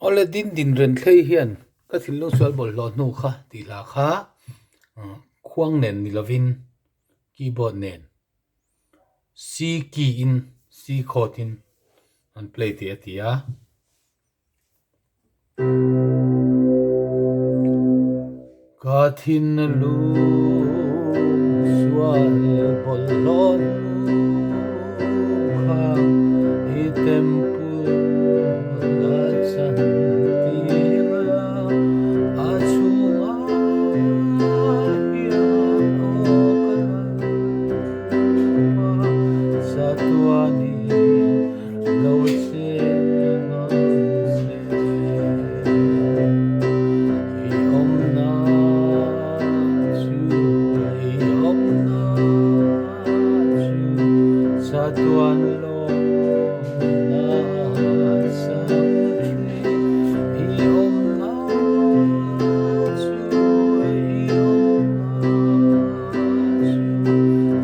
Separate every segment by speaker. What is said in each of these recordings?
Speaker 1: ole din ren thlei hian ka thil lo sual bol lo nu kha ti la kha khuang nen ni lovin keyboard nen C key in C chord in an play ti atia ka thin lu sual bol lo nu kha I tempu la chan tira a chunga hian okala sa tuani lo che ngang se I om na chu I om na chu sa tuan lo na sa tre I om na chu I om na chu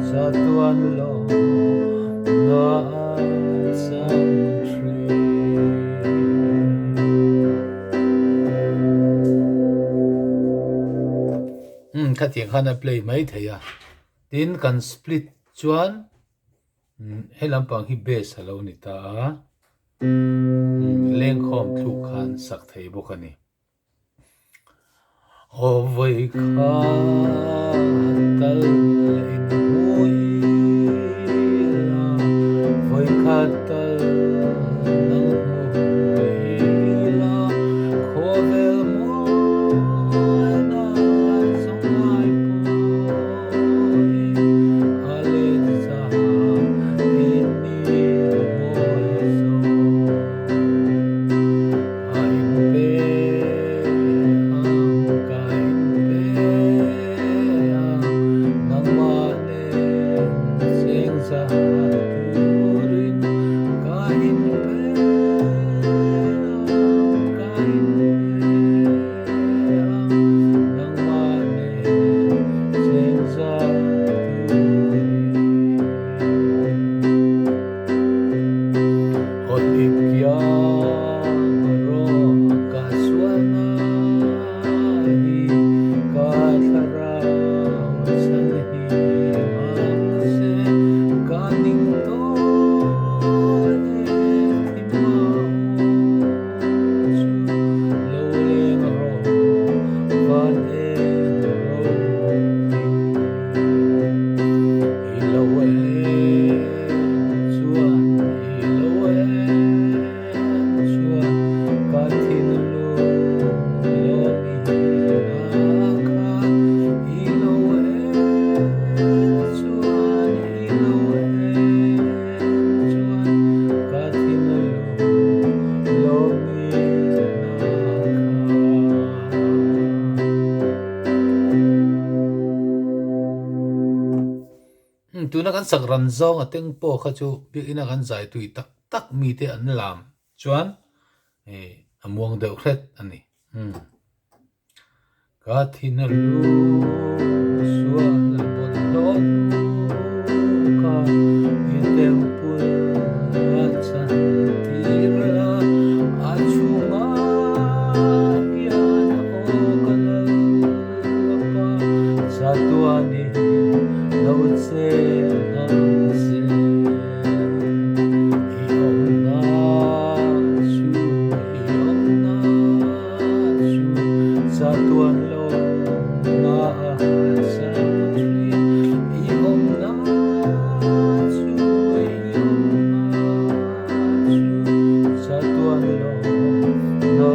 Speaker 1: sa tuan lo na sa tre khá tiếng khá na play mấy thầy à tin kan split chuan he lampang hi bass halo ni ta leng khom thu khan sak thei bawk ani o voi kha tal in hui la voi kha tal nang hui la kho vel mo na song ai po ale za in ni mo so ai pe ang kain pe nang ma ne sing sa turin kain pe kain pe nang ma ne sing sa turin Olikya ro kaswana hi kathara san hi mamse kaning to etima chu lo leng ro van ro ilawe chuan ilawe chuan ka thin lu lo ni na kha ilawe chuan ilawe chuan ka thin lu lo ni na kha tuna kan sak ran zong ateng po kha chu bi ina kan zai tui tak tak mi te an lam chuan amuang deuh hret ani ka thin lu sual bol lo nu ka I tempu la chan tira a chunga hian okala pa sa tuani lo che ngang se I om na chu I om na chu sa tuan lo na sa tre I om na chu I om na chu sa tuan lo na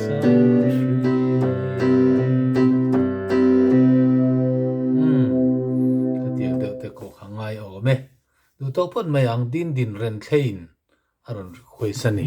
Speaker 1: sa tre tiang deuh te ko khangai o me du to pon mai ang din ren thlein aron khoi sani